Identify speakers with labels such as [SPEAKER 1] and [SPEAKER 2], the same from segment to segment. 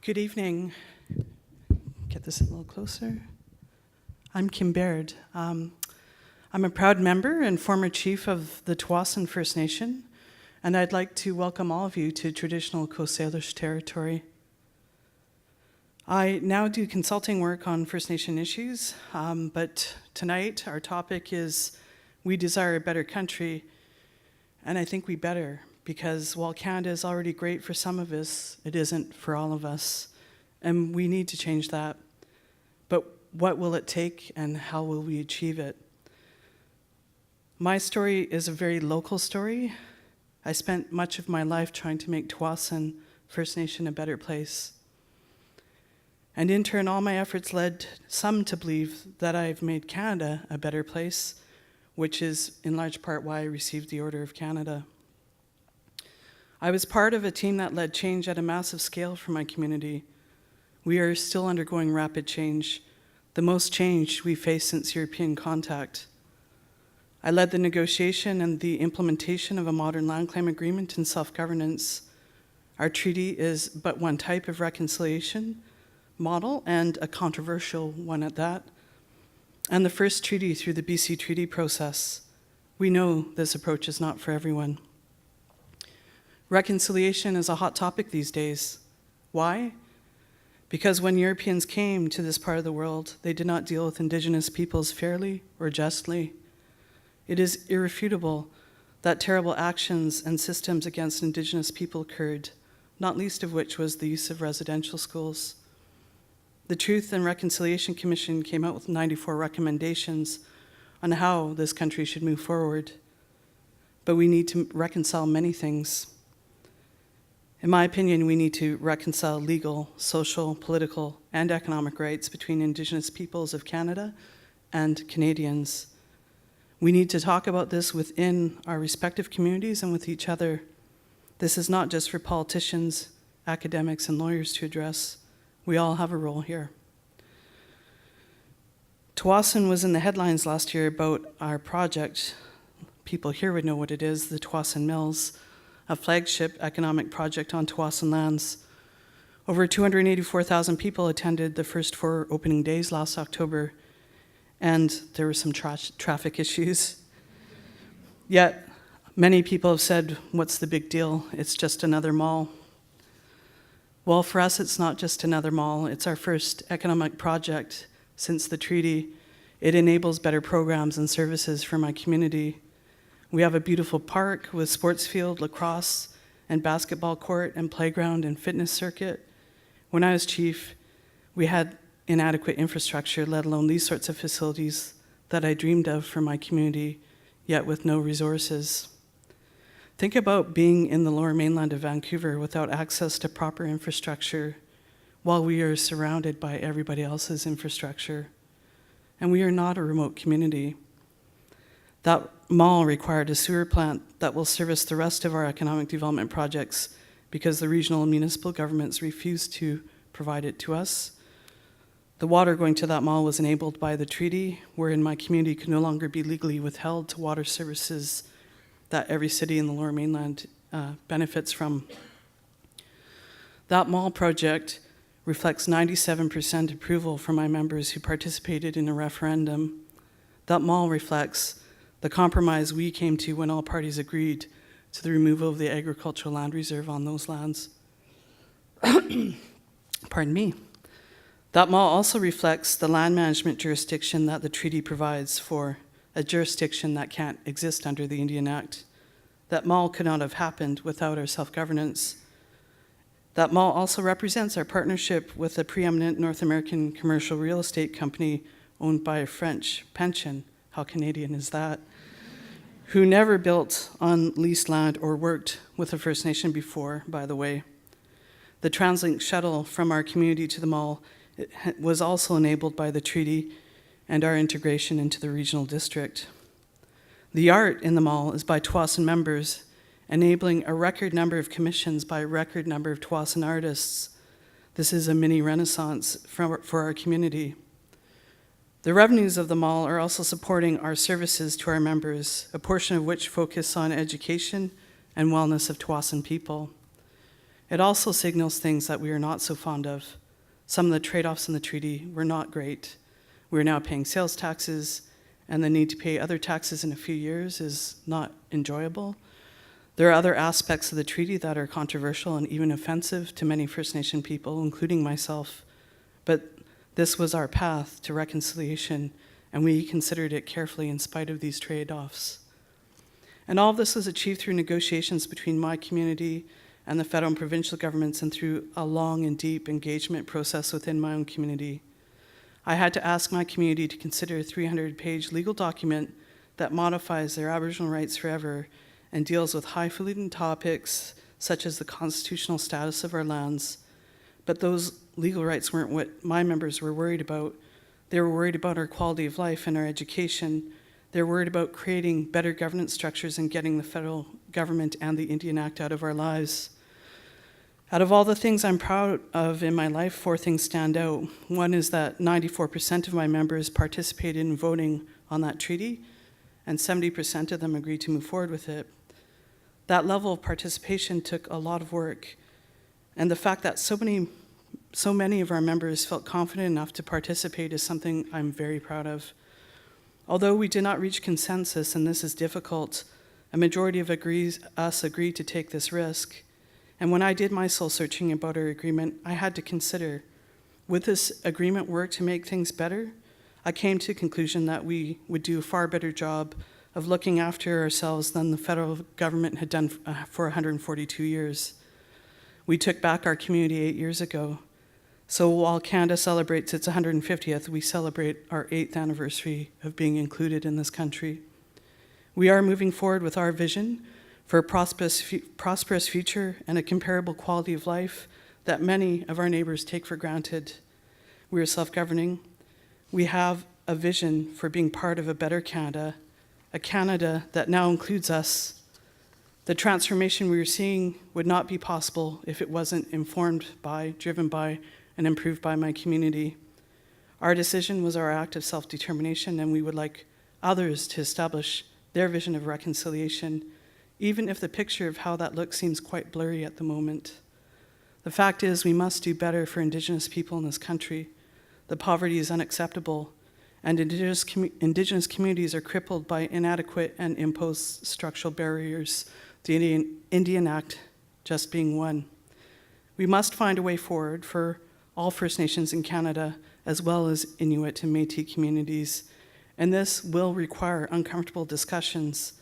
[SPEAKER 1] Good evening. Get this a little closer. I'm Kim Baird. I'm a proud member and former chief of the Tsawwassen First Nation, and I'd like to welcome all of you to traditional Coast Salish territory. I now do consulting work on First Nation issues, but tonight our topic is We Desire a Better Country, and I think we better, because while Canada is already great for some of us, it isn't for all of us, and we need to change that. But what will it take, and how will we achieve it? My story is a very local story. I spent much of my life trying to make Tsawwassen First Nation a better place. And in turn, all my efforts led some to believe that I've made Canada a better place, which is in large part why I received the Order of Canada. I was part of a team that led change at a massive scale for my community. We are still undergoing rapid change, the most change we faced since European contact. I led the negotiation and the implementation of a modern land claim agreement and self-governance. Our treaty is but one type of reconciliation model, and a controversial one at that, and the first treaty through the BC treaty process. We know this approach is not for everyone. Reconciliation is a hot topic these days. Why? Because when Europeans came to this part of the world, they did not deal with Indigenous peoples fairly or justly. It is irrefutable that terrible actions and systems against Indigenous people occurred, not least of which was the use of residential schools. The Truth and Reconciliation Commission came out with 94 recommendations on how this country should move forward. But we need to reconcile many things. In my opinion, we need to reconcile legal, social, political, and economic rights between Indigenous peoples of Canada and Canadians. We need to talk about this within our respective communities and with each other. This is not just for politicians, academics, and lawyers to address. We all have a role here. Tsawwassen was in the headlines last year about our project. People here would know what it is, the Tsawwassen Mills, a flagship economic project on Tsawwassen lands. Over 284,000 people attended the first 4 opening days last October, and there were some traffic issues. Yet, many people have said, what's the big deal? It's just another mall. Well, for us, it's not just another mall. It's our first economic project since the treaty. It enables better programs and services for my community. We have a beautiful park with sports field, lacrosse, and basketball court, and playground and fitness circuit. When I was chief, we had inadequate infrastructure, let alone these sorts of facilities that I dreamed of for my community, yet with no resources. Think about being in the lower mainland of Vancouver without access to proper infrastructure while we are surrounded by everybody else's infrastructure. And we are not a remote community. That mall required a sewer plant that will service the rest of our economic development projects because the regional and municipal governments refused to provide it to us. The water going to that mall was enabled by the treaty, wherein my community could no longer be legally withheld to water services that every city in the Lower Mainland benefits from. That mall project reflects 97% approval from my members who participated in a referendum. That mall reflects the compromise we came to when all parties agreed to the removal of the agricultural land reserve on those lands. Pardon me. That mall also reflects the land management jurisdiction that the treaty provides for, a jurisdiction that can't exist under the Indian Act. That mall could not have happened without our self-governance. That mall also represents our partnership with a preeminent North American commercial real estate company owned by a French pension. How Canadian is that? Who never built on leased land or worked with a First Nation before, by the way. The TransLink shuttle from our community to the mall was also enabled by the treaty and our integration into the regional district. The art in the mall is by Tsawwassen members, enabling a record number of commissions by a record number of Tsawwassen artists. This is a mini renaissance for our community. The revenues of the mall are also supporting our services to our members, a portion of which focus on education and wellness of Tsawwassen people. It also signals things that we are not so fond of. Some of the trade-offs in the treaty were not great. We're now paying sales taxes, and the need to pay other taxes in a few years is not enjoyable. There are other aspects of the treaty that are controversial and even offensive to many First Nation people, including myself. But this was our path to reconciliation, and we considered it carefully in spite of these trade-offs. And all of this was achieved through negotiations between my community and the federal and provincial governments, and through a long and deep engagement process within my own community. I had to ask my community to consider a 300-page legal document that modifies their Aboriginal rights forever and deals with highfalutin topics such as the constitutional status of our lands. But those legal rights weren't what my members were worried about. They were worried about our quality of life and our education. They were worried about creating better governance structures and getting the federal government and the Indian Act out of our lives. Out of all the things I'm proud of in my life, 4 things stand out. One is that 94% of my members participated in voting on that treaty, and 70% of them agreed to move forward with it. That level of participation took a lot of work, and the fact that so many of our members felt confident enough to participate is something I'm very proud of. Although we did not reach consensus, and this is difficult, a majority of us agreed to take this risk. And when I did my soul searching about our agreement, I had to consider, would this agreement work to make things better? I came to the conclusion that we would do a far better job of looking after ourselves than the federal government had done for 142 years. We took back our community 8 years ago. So while Canada celebrates its 150th, we celebrate our 8th anniversary of being included in this country. We are moving forward with our vision for a prosperous future and a comparable quality of life that many of our neighbors take for granted. We are self-governing. We have a vision for being part of a better Canada, a Canada that now includes us. The transformation we are seeing would not be possible if it wasn't informed by, driven by, and improved by my community. Our decision was our act of self-determination, and we would like others to establish their vision of reconciliation, even if the picture of how that looks seems quite blurry at the moment. The fact is, we must do better for Indigenous people in this country. The poverty is unacceptable, and Indigenous communities are crippled by inadequate and imposed structural barriers, the Indian Act just being one. We must find a way forward for all First Nations in Canada, as well as Inuit and Métis communities, and this will require uncomfortable discussions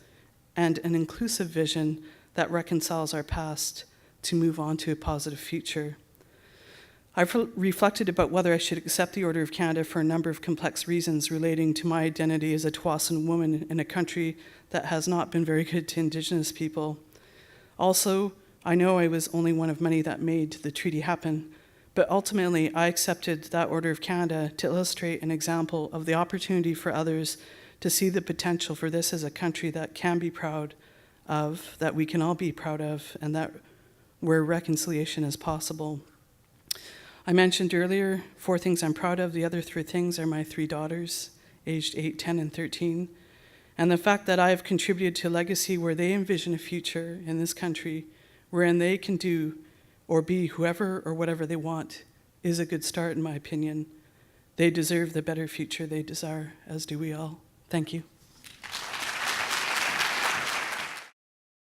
[SPEAKER 1] and an inclusive vision that reconciles our past to move on to a positive future. I've reflected about whether I should accept the Order of Canada for a number of complex reasons relating to my identity as a Tsawwassen woman in a country that has not been very good to Indigenous people. Also, I know I was only one of many that made the treaty happen, but ultimately I accepted that Order of Canada to illustrate an example of the opportunity for others to see the potential for this as a country that can be proud of, that we can all be proud of, and that where reconciliation is possible. I mentioned earlier 4 things I'm proud of. The other 3 things are my 3 daughters, aged 8, 10, and 13, and the fact that I have contributed to a legacy where they envision a future in this country wherein they can do or be whoever or whatever they want is a good start, in my opinion. They deserve the better future they desire, as do we all. Thank you.